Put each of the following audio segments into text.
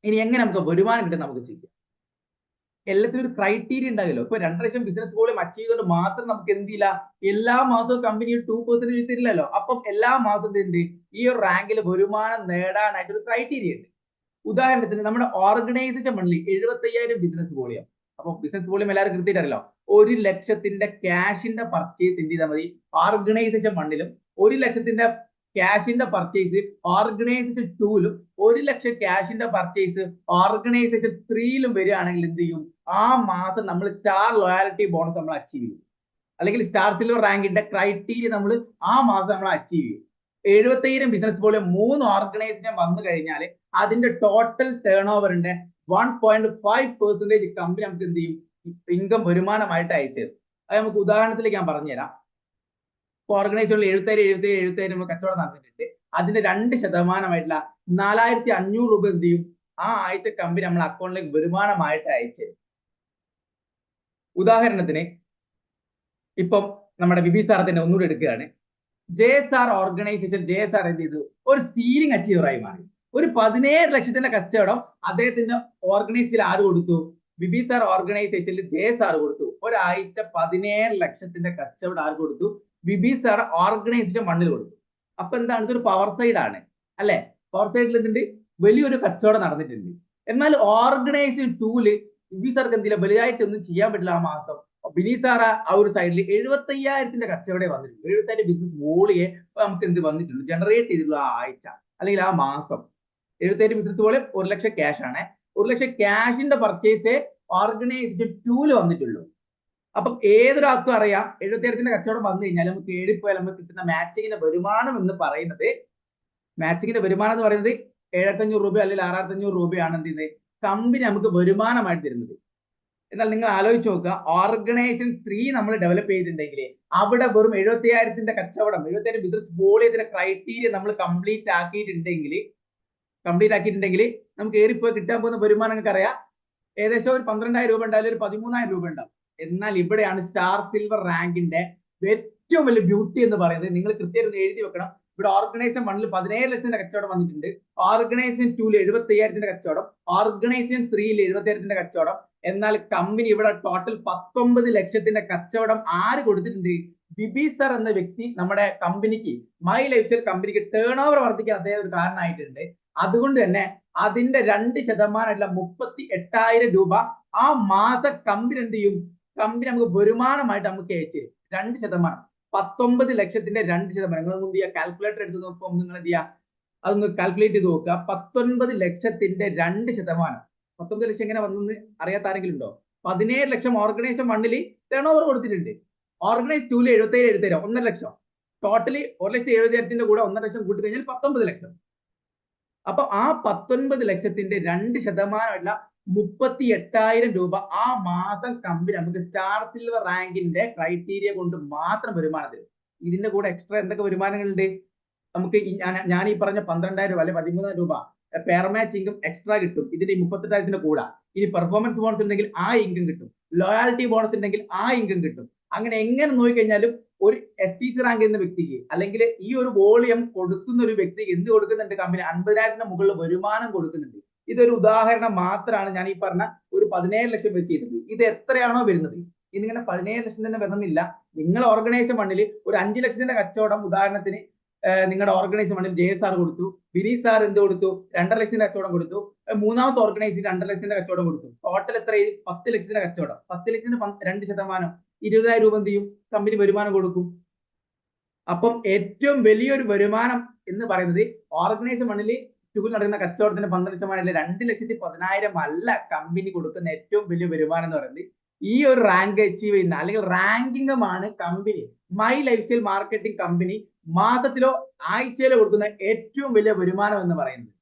ഇനി എങ്ങനെ നമുക്ക് വരുമാനം കിട്ടും നമുക്ക് ചെയ്യാം. എല്ലാത്തിനും ഒരു ക്രൈറ്റീരിയ ഉണ്ടാവില്ലോ. ഇപ്പൊ 2 ലക്ഷം ബിസിനസ് ഗോളും അച്ചീവ് ചെയ്തുകൊണ്ട് മാത്രം നമുക്ക് എന്തില്ല എല്ലാ മാസവും കമ്പനി 2% തരില്ലല്ലോ. അപ്പം എല്ലാ മാസവും എന്ത് ഈ ഒരു റാങ്കിൽ വരുമാനം നേടാനായിട്ട് ഒരു ക്രൈറ്റീരിയ ഉണ്ട്. ഉദാഹരണത്തിന് നമ്മുടെ ഓർഗനൈസേഷൻ മണ്ണിൽ 75,000 ബിസിനസ് വോളിയം. അപ്പൊ ബിസിനസ് വോളിയം എല്ലാവരും കൃത്യമായിട്ട് അറിയാലോ. 1 ലക്ഷത്തിന്റെ ക്യാഷിന്റെ പർച്ചേസ് എന്ത് ചെയ്താൽ മതി ഓർഗനൈസേഷൻ മണ്ണിലും, 1 ലക്ഷത്തിന്റെ ക്യാഷിന്റെ പർച്ചേസ് ഓർഗനൈസേഷൻ 2ലും, 1 ലക്ഷം ക്യാഷിന്റെ പർച്ചേസ് ഓർഗനൈസേഷൻ 3ലും വരികയാണെങ്കിൽ എന്ത് ചെയ്യും ആ മാസം നമ്മൾ സ്റ്റാർ ലോയാലിറ്റി ബോണസ് നമ്മൾ അച്ചീവ് ചെയ്യും. അല്ലെങ്കിൽ സ്റ്റാർ സിൽവർ റാങ്കിന്റെ ക്രൈറ്റീരിയ നമ്മൾ ആ മാസം നമ്മൾ അച്ചീവ് ചെയ്യും. 75,000 ബിസിനസ് പോലെ 3 ഓർഗനൈസേഷൻ വന്നു കഴിഞ്ഞാൽ അതിന്റെ ടോട്ടൽ ടേൺ ഓവറിന്റെ 1.5% കമ്പനി നമുക്ക് എന്ത് ചെയ്യും ഇൻകം വരുമാനമായിട്ട് അയച്ചു തരും. അത് നമുക്ക് ഉദാഹരണത്തിലേക്ക് ഞാൻ പറഞ്ഞുതരാം. ഓർഗനൈസേഷനിൽ 77,000 കച്ചവടം നടന്നിട്ടുണ്ട്. അതിന്റെ 2% 4,500 രൂപ എന്ത് ചെയ്യും ആ ആഴ്ച കമ്പനി നമ്മളെ അക്കൗണ്ടിലേക്ക് വരുമാനമായിട്ട് അയച്ചു തരും. ഉദാഹരണത്തിന് ഇപ്പം നമ്മുടെ ബിബി സാർ തന്നെ ഒന്നുകൂടി എടുക്കുകയാണ്. JSR ഓർഗനൈസേഷൻ JSR എന്ത് ചെയ്തു ഒരു സീലിംഗ് അച്ചീവറായി മാറി. ഒരു 17 ലക്ഷത്തിന്റെ കച്ചവടം അദ്ദേഹത്തിന്റെ ഓർഗനൈസേഷനിൽ ആര് കൊടുത്തു ബിബി സാർ ഓർഗനൈസേഷനിൽ JSR കൊടുത്തു. ഒരാഴ്ച 17 ലക്ഷത്തിന്റെ കച്ചവടം ആര് കൊടുത്തു ബിബി സാർ ഓർഗനൈസേഷൻ മണ്ണിൽ കൊടുത്തു. അപ്പൊ എന്താണ് ഇതൊരു പവർ സൈഡ് ആണ് അല്ലെ. പവർ സൈഡിൽ എന്തുണ്ട് വലിയൊരു കച്ചവടം നടന്നിട്ടുണ്ട്. എന്നാൽ ഓർഗനൈസേഷൻ 2ല് ബിബി സാർക്ക് എന്തില്ല വലുതായിട്ടൊന്നും ചെയ്യാൻ പറ്റില്ല. ആ മാസം ബിനി സാറ ആ ഒരു സൈഡിൽ 75,000 കച്ചവടം വന്നിട്ടുണ്ട്. 75 ബിസിനസ് വോളിയെ നമുക്ക് എന്ത് വന്നിട്ടുണ്ട് ജനറേറ്റ് ചെയ്തിട്ടുള്ള ആ ആഴ്ച അല്ലെങ്കിൽ ആ മാസം 75 ബിസിനസ് വോളിയം 1 ലക്ഷം ക്യാഷ് ആണ്. 1 ലക്ഷം ക്യാഷിന്റെ പർച്ചേസ് ഓർഗനൈസേഷൻ 2ല് വന്നിട്ടുള്ളൂ. അപ്പം ഏതൊരാൾക്കും അറിയാം 75,000 കച്ചവടം വന്നു കഴിഞ്ഞാൽ നമുക്ക് ഏടിപ്പോയാൽ നമുക്ക് കിട്ടുന്ന മാച്ചിങ്ങിന്റെ വരുമാനം എന്ന് പറയുന്നത് 7,500 രൂപ അല്ലെങ്കിൽ 6,500 രൂപയാണ് എന്ത് ചെയ്യുന്നത് കമ്പനി നമുക്ക് വരുമാനമായിട്ട് തരുന്നത്. എന്നാൽ നിങ്ങൾ ആലോചിച്ച് നോക്കുക ഓർഗനൈസേഷൻ 3 നമ്മൾ ഡെവലപ്പ് ചെയ്തിട്ടുണ്ടെങ്കിൽ അവിടെ വെറും 75,000 കച്ചവടം 75,000 ബിസിനസ് വോളിയത്തിന്റെ ക്രൈറ്റീരിയ നമ്മൾ കംപ്ലീറ്റ് ആക്കിയിട്ടുണ്ടെങ്കിൽ നമുക്ക് ഏറിപ്പോയി കിട്ടാൻ പോകുന്ന വരുമാനം നിങ്ങൾക്ക് അറിയാം ഏകദേശം ഒരു 12,000 രൂപ ഉണ്ടായാലും ഒരു 13,000 രൂപ ഉണ്ടാവും. എന്നാൽ ഇവിടെയാണ് സ്റ്റാർ സിൽവർ റാങ്കിന്റെ ഏറ്റവും വലിയ ബ്യൂട്ടി എന്ന് പറയുന്നത്. നിങ്ങൾ കൃത്യമായിട്ട് എഴുതി വെക്കണം. ഇവിടെ ഓർഗനൈസേഷൻ 1ൽ 17 ലക്ഷത്തിന്റെ കച്ചവടം വന്നിട്ടുണ്ട്. ഓർഗനൈസേഷൻ 2ൽ 75,000 കച്ചവടം, ഓർഗനൈസേഷൻ 3ൽ 70,000 കച്ചവടം. എന്നാൽ കമ്പനി ഇവിടെ ടോട്ടൽ 19 ലക്ഷത്തിന്റെ കച്ചവടം ആര് കൊടുത്തിട്ടുണ്ട് ബിബി സർ എന്ന വ്യക്തി നമ്മുടെ കമ്പനിക്ക് മൈ ലൈഫ് സ്റ്റൈൽ കമ്പനിക്ക് ടേൺ ഓവർ വർദ്ധിക്കാൻ അദ്ദേഹം ഒരു കാരണമായിട്ടുണ്ട്. അതുകൊണ്ട് തന്നെ അതിന്റെ 2% 38,000 രൂപ ആ മാസ കമ്പനി എന്ത് ചെയ്യും കമ്പനി നമുക്ക് വരുമാനമായിട്ട് നമുക്ക് അയച്ചു 2%. 19 ലക്ഷത്തിന്റെ 2%. നിങ്ങൾ എന്ത് ചെയ്യുക കാൽക്കുലേറ്റർ എടുത്ത് നോക്കുമ്പോൾ നിങ്ങൾ എന്ത് ചെയ്യുക അതൊന്ന് കാൽക്കുലേറ്റ് ചെയ്ത് നോക്കുക. 19 ലക്ഷത്തിന്റെ 2%. 19 ലക്ഷം എങ്ങനെ വന്നെന്ന് അറിയാത്ത ആരെങ്കിലും ഉണ്ടോ? 17 ലക്ഷം ഓർഗനൈസേഷൻ 1ൽ ടേൺ ഓവർ കൊടുത്തിട്ടുണ്ട്. ഓർഗനൈസ് 2ൽ 77,000 1.5 ലക്ഷം. ടോട്ടലി 1,70,000 കൂടെ 1.5 ലക്ഷം കൂട്ടി കഴിഞ്ഞാൽ 19 ലക്ഷം. അപ്പൊ ആ 19 ലക്ഷത്തിന്റെ 2% 38,000 രൂപ ആ മാസം കമ്പനി നമുക്ക് സ്റ്റാർ സിൽവർ റാങ്കിന്റെ ക്രൈറ്റീരിയ കൊണ്ട് മാത്രം വരുമാനം തരും. ഇതിന്റെ കൂടെ എക്സ്ട്രാ എന്തൊക്കെ വരുമാനങ്ങളുണ്ട് നമുക്ക് ഞാൻ ഈ പറഞ്ഞ 12,000 രൂപ അല്ലെ 13,000 രൂപ പെയർ മാച്ച് ഇൻകം എക്സ്ട്രാ കിട്ടും. ഇതിന്റെ 38,000 കൂടാ. ഇനി പെർഫോമൻസ് ബോണസ് ഉണ്ടെങ്കിൽ ആ ഇൻകം കിട്ടും. ലോയാലിറ്റി ബോണസ് ഉണ്ടെങ്കിൽ ആ ഇൻകം കിട്ടും. അങ്ങനെ എങ്ങനെ നോക്കിക്കഴിഞ്ഞാലും ഒരു STC റാങ്ക് എന്ന വ്യക്തിക്ക് അല്ലെങ്കിൽ ഈ ഒരു വോളിയം കൊടുക്കുന്ന ഒരു വ്യക്തിക്ക് എന്ത് കൊടുക്കുന്നുണ്ട് കമ്പനി 50,000 മുകളിൽ വരുമാനം കൊടുക്കുന്നുണ്ട്. ഇതൊരു ഉദാഹരണം മാത്രമാണ് ഞാൻ ഈ പറഞ്ഞ ഒരു 17 ലക്ഷം വെച്ച് ചെയ്തത്. ഇത് എത്രയാണോ വരുന്നത് ഇതിങ്ങനെ 17 ലക്ഷം തന്നെ വരുന്നില്ല. നിങ്ങൾ ഓർഗനൈസേഷൻ 1ൽ ഒരു 5 ലക്ഷത്തിന്റെ കച്ചവടം ഉദാഹരണത്തിന് നിങ്ങളുടെ ഓർഗനൈസേഷൻ 1ൽ JSR കൊടുത്തു, ബിനി സാർ എന്ത് കൊടുത്തു 2.5 ലക്ഷത്തിന്റെ കച്ചവടം കൊടുത്തു, മൂന്നാമത്തെ ഓർഗനൈസേഷൻ 2.5 ലക്ഷത്തിന്റെ കച്ചവടം കൊടുത്തു. ടോട്ടൽ എത്ര 10 ലക്ഷത്തിന്റെ കച്ചവടം. 10 ലക്ഷത്തിന് 2% 20,000 രൂപ എന്ത് ചെയ്യും കമ്പനി വരുമാനം കൊടുക്കും. അപ്പം ഏറ്റവും വലിയൊരു വരുമാനം എന്ന് പറയുന്നത് ഓർഗനൈസേഷൻ 1ൽ 2ൽ നടക്കുന്ന കച്ചവടത്തിന് 12% 2,10,000 അല്ല കമ്പനി കൊടുക്കുന്ന ഏറ്റവും വലിയ വരുമാനം എന്ന് പറയുന്നത് ഈ ഒരു റാങ്ക് അച്ചീവ് ചെയ്യുന്ന അല്ലെങ്കിൽ റാങ്കിങ്ങുമാണ് company my lifestyle marketing company മാസത്തിലോ ആഴ്ചയിലോ കൊടുക്കുന്ന ഏറ്റവും വലിയ വരുമാനം എന്ന് പറയുന്നത്.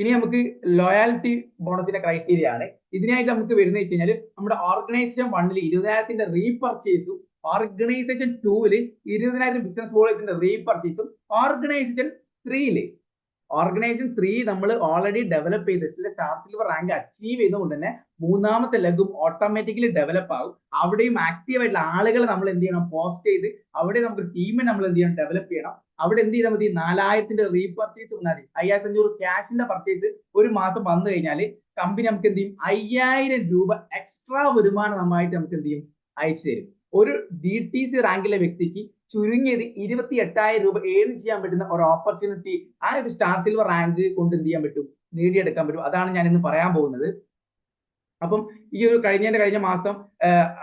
ഇനി നമുക്ക് ലോയാലിറ്റി ബോണസിന്റെ ക്രൈറ്റീരിയ ആണ്. ഇതിനായിട്ട് നമുക്ക് വരുന്നത് വെച്ച് കഴിഞ്ഞാൽ നമ്മുടെ ഓർഗനൈസേഷൻ 1ൽ 20,000 റീപർച്ചേസും ഓർഗനൈസേഷൻ 2ൽ 20,000 ബിസിനസ് വോളിയത്തിന്റെ റീപർച്ചേസും ഓർഗനൈസേഷൻ 3 നമ്മൾ ഓൾറെഡി ഡെവലപ്പ് ചെയ്ത് സ്റ്റാർ സിൽവർ റാങ്ക് അച്ചീവ് ചെയ്തുകൊണ്ട് തന്നെ മൂന്നാമത്തെ ലെഗും ഓട്ടോമാറ്റിക്കലി ഡെവലപ്പ് ആകും. അവിടെയും ആക്റ്റീവ് ആയിട്ടുള്ള ആളുകളെ നമ്മൾ എന്ത് ചെയ്യണം പോസ്റ്റ് ചെയ്ത് അവിടെ നമുക്ക് ടീമിനെ നമ്മൾ എന്ത് ചെയ്യണം ഡെവലപ്പ് ചെയ്യണം. അവിടെ എന്ത് ചെയ്താൽ മതി, 4000ന്റെ റീപർച്ചേസ് വന്നാൽ മതി. 5500 ക്യാഷിന്റെ പർച്ചേസ് ഒരു മാസം വന്നു കഴിഞ്ഞാൽ കമ്പനി നമുക്ക് എന്ത് ചെയ്യും, 5000 രൂപ എക്സ്ട്രാ വരുമാനം നന്നായിട്ട് നമുക്ക് എന്ത് ചെയ്യും, അയച്ചു തരും. ഒരു DTC റാങ്കിലെ വ്യക്തിക്ക് ചുരുങ്ങിയത് 28,000 രൂപ ഏൺ ചെയ്യാൻ പറ്റുന്ന ഒരു ഓപ്പർച്യൂണിറ്റി ആ ഒരു സ്റ്റാർ സിൽവർ റാങ്ക് കൊണ്ട് എന്ത് ചെയ്യാൻ പറ്റും, നേടിയെടുക്കാൻ പറ്റും. അതാണ് ഞാൻ ഇന്ന് പറയാൻ പോകുന്നത്. അപ്പം ഈ ഒരു കഴിഞ്ഞ മാസം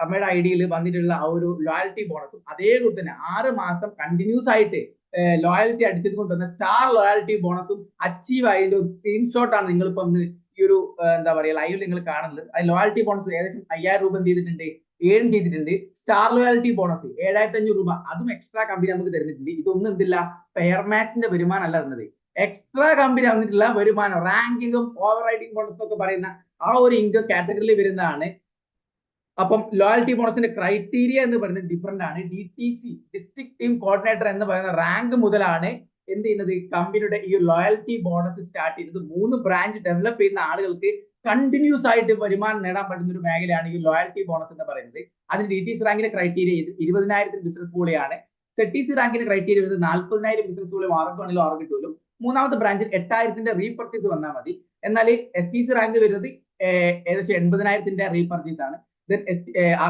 അമ്മയുടെ ഐഡിയയിൽ വന്നിട്ടുള്ള ആ ഒരു ലോയൽറ്റി ബോണസും അതേപോലെ തന്നെ 6 മാസം കണ്ടിന്യൂസ് ആയിട്ട് ലോയൽറ്റി അടിച്ചത് കൊണ്ടുവന്ന സ്റ്റാർ ലോയൽറ്റി ബോണസും അച്ചീവ് ആയതിന്റെ ഒരു സ്ക്രീൻഷോട്ട് ആണ് നിങ്ങളിപ്പോ ഒന്ന് ഈ ഒരു എന്താ പറയുക ലൈവിൽ നിങ്ങൾ കാണുന്നത്. അത് ലോയൽറ്റി ബോണസ് ഏകദേശം 5000 രൂപ എന്ത് ചെയ്തിട്ടുണ്ട്, ഏൺ ചെയ്തിട്ടുണ്ട്. സ്റ്റാർ ലോയൽറ്റി ബോണസ് 7500 രൂപ അതും എക്സ്ട്രാ കമ്പനി നമുക്ക് തരുന്നിട്ടുണ്ട്. ഇതൊന്നും എന്തില്ല, ഫെയർ മാച്ചിന്റെ വരുമാനം അല്ല തരുന്നത്, എക്സ്ട്രാ കമ്പനി വന്നിട്ടുള്ള വരുമാനം, റാങ്കിങ്ങും ഓവർ റൈഡിംഗ് ബോണസും ഒക്കെ പറയുന്ന ആ ഒരു ഇൻകം കാറ്റഗറിയിൽ വരുന്നതാണ്. അപ്പം ലോയൽറ്റി ബോണസിന്റെ ക്രൈറ്റീരിയ എന്ന് പറയുന്നത് ഡിഫറെന്റ് ആണ്. DTC ഡിസ്ട്രിക്ട് ടീം കോർഡിനേറ്റർ എന്ന് പറയുന്ന റാങ്ക് മുതലാണ് എന്ത് ചെയ്യുന്നത്, കമ്പനിയുടെ ഈ ലോയൽറ്റി ബോണസ് സ്റ്റാർട്ട് ചെയ്യുന്നത്. 3 ബ്രാഞ്ച് ഡെവലപ്പ് ചെയ്യുന്ന ആളുകൾക്ക് കണ്ടിന്യൂസ് ആയിട്ട് വരുമാനം നേടാൻ പറ്റുന്ന ഒരു മേഖലയാണ് ഈ ലോയൽറ്റി ബോണസ് എന്ന് പറയുന്നത്. അതിന് DTC റാങ്കിന്റെ ക്രൈറ്റീരിയ 20,000 ബിസിനസ് പോലെയാണ്. ZTC റാങ്കിന്റെ ക്രൈറ്റീരിയ വരുന്നത് 40,000 ബിസിനസ് പോലെ മാർക്കാണെങ്കിലും ഓർഗ് കിട്ടുമല്ലോ. മൂന്നാമത്തെ ബ്രാഞ്ചിൽ 8,000ന്റെ റീപർച്ചേസ് വന്നാൽ മതി. എന്നാൽ STC റാങ്ക് വരുന്നത് ഏകദേശം 80,000ന്റെ റീപർച്ചേസ് ആണ്.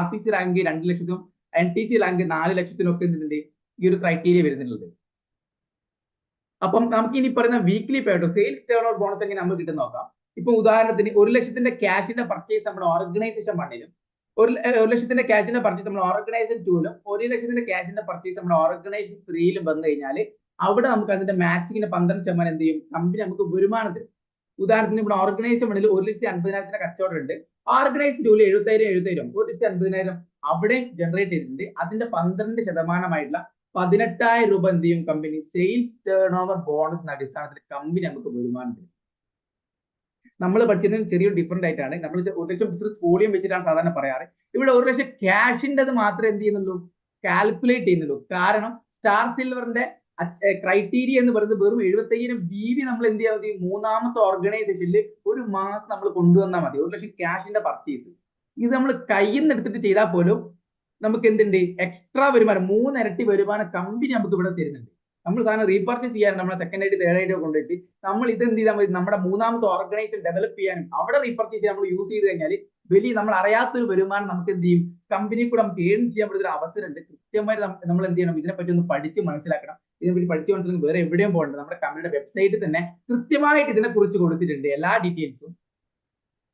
RTC റാങ്ക് 2 ലക്ഷത്തിനും NTC റാങ്ക് 4 ലക്ഷത്തിനും ഒക്കെ എന്തുണ്ട് ഈ ഒരു ക്രൈറ്റീരിയ വരുന്നുള്ളത്. അപ്പം നമുക്ക് ഇനി പറയുന്ന വീക്ക്ലി പേട്ടോ സെയിൽസ് ടേൺ ഓവർ ബോണസ് എങ്ങനെ നമുക്ക് കിട്ടുന്ന നോക്കാം. ഇപ്പൊ ഉദാഹരണത്തിന് 1 ലക്ഷത്തിന്റെ ക്യാഷിന്റെ പർച്ചേസ് നമ്മുടെ ഓർഗനൈസേഷൻ 1ലും 1 ലക്ഷത്തിന്റെ ക്യാഷിന്റെ പർച്ചേസ് നമ്മുടെ ഓർഗനൈസേഷൻ 2ലും 1 ലക്ഷത്തിന്റെ ക്യാഷിന്റെ പർച്ചേസ് നമ്മുടെ ഓർഗനൈസേഷൻ 3ലും വന്നു കഴിഞ്ഞാൽ അവിടെ നമുക്ക് അതിന്റെ മാച്ചിങ്ങിന് 12% എന്ത് ചെയ്യും, കമ്പനി നമുക്ക് വരുമാനം തരും. ഉദാഹരണത്തിന് ഇവിടെ ഓർഗനൈസേഷൻ 1ൽ 1,50,000 കച്ചവടം ഉണ്ട്. ഓർഗനൈസേഷൻ 2ൽ 70,000 1,50,000 അവിടെ ജനറേറ്റ് ചെയ്തിട്ടുണ്ട്. അതിന്റെ 12% 18,000 രൂപ എന്ത് ചെയ്യും, കമ്പനി സെയിൽസ് ടേൺ ഓവർ ബോണസിന്റെ അടിസ്ഥാനത്തിൽ കമ്പനി നമുക്ക് വരുമാനം തരും. നമ്മൾ പഠിച്ചതിന് ചെറിയൊരു ഡിഫറെന്റ് ആയിട്ടാണ്. നമ്മൾ 1 ലക്ഷം ബിസിനസ് വോളിയം വെച്ചിട്ടാണ് സാധാരണ പറയാറ്. ഇവിടെ 1 ലക്ഷം ക്യാഷിൻ്റെത് മാത്രമേ എന്ത് ചെയ്യുന്നുള്ളൂ, കാൽക്കുലേറ്റ് ചെയ്യുന്നുള്ളൂ. കാരണം സ്റ്റാർ സിൽവറിന്റെ ക്രൈറ്റീരിയ എന്ന് പറയുന്നത് വെറും 75,000 BV നമ്മൾ എന്ത് ചെയ്യാൻ മതി, മൂന്നാമത്തെ ഓർഗനൈസേഷനിൽ ഒരു മാസം നമ്മൾ കൊണ്ടുവന്നാൽ മതി. 1 ലക്ഷം ക്യാഷിന്റെ പർച്ചേസ് ഇത് നമ്മൾ കയ്യിൽ നിന്ന് എടുത്തിട്ട് ചെയ്താൽ പോലും നമുക്ക് എന്തുണ്ട്, എക്സ്ട്രാ വരുമാനം 3 ഇരട്ടി വരുമാനം കമ്പനി നമുക്ക് ഇവിടെ തരുന്നുണ്ട്. നമ്മൾ സാധനം റീപർച്ചേസ് ചെയ്യാൻ നമ്മളെ സെക്കൻഡ് ആയിട്ട് തേർഡ് ആയിട്ട് കൊണ്ടുപോയിട്ട് നമ്മൾ ഇത് എന്ത് ചെയ്താൽ മതി, നമ്മുടെ മൂന്നാമത്തെ ഓർഗനൈസേഷൻ ഡെവലപ്പ് ചെയ്യാനും അവിടെ റീപർച്ചേസ് ചെയ്യാൻ നമ്മൾ യൂസ് ചെയ്ത് കഴിഞ്ഞാൽ വലിയ നമ്മൾ അറിയാത്തൊരു വരുമാനം നമുക്ക് എന്ത് ചെയ്യും, കമ്പനി കൂടെ നമുക്ക് ഏൺ ചെയ്യാൻ പറ്റുന്ന ഒരു അവസരമുണ്ട്. കൃത്യമായിട്ട് നമ്മൾ എന്ത് ചെയ്യണം, ഇതിനെപ്പറ്റി ഒന്ന് പഠിച്ച് മനസ്സിലാക്കണം. ഇതിനെപ്പറ്റി പഠിച്ചു മനസ്സിലാക്കി വേറെ എവിടെയും പോകേണ്ടത്, നമ്മുടെ കമ്പനിയുടെ വെബ്സൈറ്റിൽ തന്നെ കൃത്യമായിട്ട് ഇതിനെ കുറിച്ച് കൊടുത്തിട്ടുണ്ട് എല്ലാ ഡീറ്റെയിൽസും.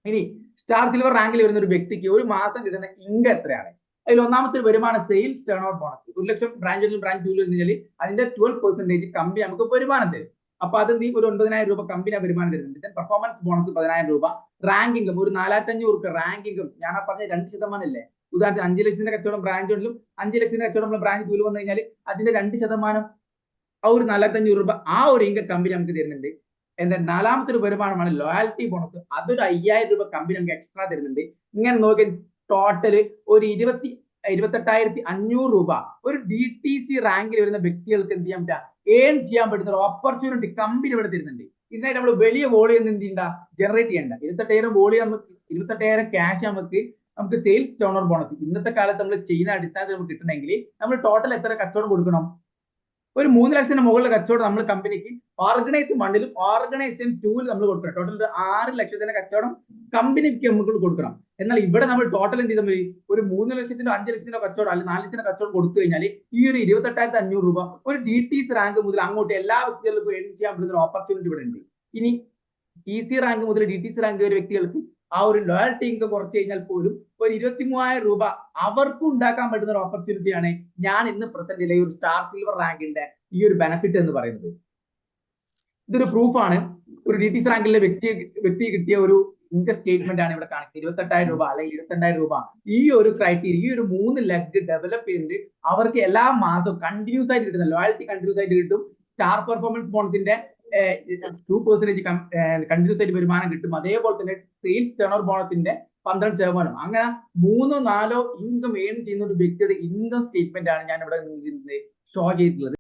ഇനി സ്റ്റാർ സിൽവർ റാങ്കിൽ വരുന്ന ഒരു വ്യക്തിക്ക് ഒരു മാസം കിട്ടുന്ന ഇൻകം എത്രയാണ്? അതിൽ ഒന്നാമത്തെ വരുമാനം സെയിൽസ് ടേൺ ഓവർ ബോണസ്. 1 ലക്ഷം ബ്രാഞ്ച് 2 കഴിഞ്ഞാൽ അതിന്റെ 12% കമ്പനി നമുക്ക് വരുമാനം തരും. അപ്പൊ അത് നീ ഒരു 9,000 രൂപ കമ്പനി വരുമാനം തരുന്നുണ്ട്. പെർഫോമൻസ് ബോണസ് 10,000 രൂപ. റാങ്കിങ്ങും ഒരു 4,500 രൂപ റാങ്കിങ്ങും ഞാൻ പറഞ്ഞ 2% അല്ലേ. ഉദാഹരണത്തിന് 5 ലക്ഷത്തിന്റെ കച്ചവടം ബ്രാഞ്ച് 1ലും 5 ലക്ഷത്തിന്റെ കച്ചവടം നമ്മൾ ബ്രാഞ്ച് 2ലും വന്നു കഴിഞ്ഞാൽ അതിന്റെ 2% ആ ഒരു 4,500 രൂപ ആ ഒരു ഇൻകം കമ്പനി നമുക്ക് തരുന്നുണ്ട്. എന്താ നാലാമത്തെ ഒരു വരുമാനമാണ് ലോയൽറ്റി ബോണസ്. അതൊരു 5,000 രൂപ കമ്പനി നമുക്ക് എക്സ്ട്രാ തരുന്നുണ്ട്. ഇങ്ങനെ നോക്കി ടോട്ടല് ഒരു 28,500 രൂപ ഒരു DTC റാങ്കിൽ വരുന്ന വ്യക്തികൾക്ക് എന്ത് ചെയ്യാൻ പറ്റുക, ഏൺ ചെയ്യാൻ പറ്റുന്ന ഒരു ഓപ്പർച്യൂണിറ്റി കമ്പനി ഇവിടെ തരുന്നുണ്ട്. ഇതിനായിട്ട് നമ്മൾ വലിയ വോളിയം എന്ത് ചെയ്യണ്ട, ജനറേറ്റ് ചെയ്യണ്ട. 28,000 വോളിയം നമുക്ക് 28,000 ക്യാഷ് നമുക്ക് സെയിൽസ് ടേൺ ഓവർ ബോണസ് ഇന്നത്തെ കാലത്ത് നമ്മൾ ചെയ്യുന്ന അടിസ്ഥാനത്തിൽ നമുക്ക് കിട്ടണമെങ്കിൽ നമ്മൾ ടോട്ടൽ എത്ര കച്ചവടം കൊടുക്കണം? ഒരു 3 ലക്ഷത്തിന് മുകളിലെ കച്ചവടം നമ്മൾ കമ്പനിക്ക് ഓർഗനൈസേഷൻ 1ലും ഓർഗനൈസേഷൻ 2ലും നമ്മൾ കൊടുക്കണം. ടോട്ടൽ 6 ലക്ഷത്തിന്റെ കച്ചവടം കമ്പനിക്ക് നമുക്ക് കൊടുക്കണം. എന്നാൽ ഇവിടെ നമ്മൾ ടോട്ടൽ എന്ത് ചെയ്താൽ ഒരു 3 ലക്ഷത്തിനോ 5 ലക്ഷത്തിനോ കച്ചവടം അല്ലെങ്കിൽ 4 ലക്ഷത്തിന്റെ കച്ചവടം കൊടുത്തു കഴിഞ്ഞാൽ ഈ ഒരു 28,500 രൂപ ഒരു DTC റാങ്ക് മുതൽ അങ്ങോട്ട് എല്ലാ വ്യക്തികൾക്കും ഏൺ ചെയ്യാൻ പറ്റുന്ന ഒരു ഓപ്പർച്യൂണിറ്റി ഇവിടെ ഉണ്ട്. ഇനി TC റാങ്ക് മുതൽ DTC റാങ്ക് വരെ വ്യക്തികൾക്ക് ആ ഒരു ലോയൽറ്റി ഇൻകം കുറച്ച് കഴിഞ്ഞാൽ പോലും ഒരു 23,000 രൂപ അവർക്കും ഉണ്ടാക്കാൻ പറ്റുന്ന ഒരു ഓപ്പർച്യൂണിറ്റിയാണ് ഞാൻ ഇന്ന് പ്രസന്റ് ചെയ്ത ഈ ഒരു സ്റ്റാർ സിൽവർ റാങ്കിന്റെ ഈ ഒരു ബെനിഫിറ്റ് എന്ന് പറയുന്നത്. ഇതൊരു പ്രൂഫാണ്. ഒരു DTC റാങ്കിലെ വ്യക്തി കിട്ടിയ ഒരു ഇൻകം സ്റ്റേറ്റ്മെന്റ് ആണ് ഇവിടെ കാണിക്കുന്നത്. 28,000 രൂപ അല്ലെങ്കിൽ 22,000 രൂപ ഈ ഒരു ക്രൈറ്റീരിയ ഈ ഒരു 3 ലെഗ് ഡെവലപ്പ് ചെയ്തിട്ട് അവർക്ക് എല്ലാ മാസവും കണ്ടിന്യൂസ് ആയിട്ട് കിട്ടുന്ന ലോയൽറ്റി കണ്ടിന്യൂസ് ആയിട്ട് കിട്ടും. സ്റ്റാർ പെർഫോമൻസ് ബോണസിന്റെ 2% കണ്ടിന്യൂസ് ആയിട്ട് വരുമാനം കിട്ടും. അതേപോലെ തന്നെ സെയിൽസ് ടേൺ ഓവർ ബോണസിന്റെ 12%. അങ്ങനെ 3-4 ഇൻകം ഏൺ ചെയ്യുന്ന ഒരു വ്യക്തിയുടെ ഇൻകം സ്റ്റേറ്റ്മെന്റ് ആണ് ഞാൻ ഇവിടെ ഷോ ചെയ്തിട്ടുള്ളത്.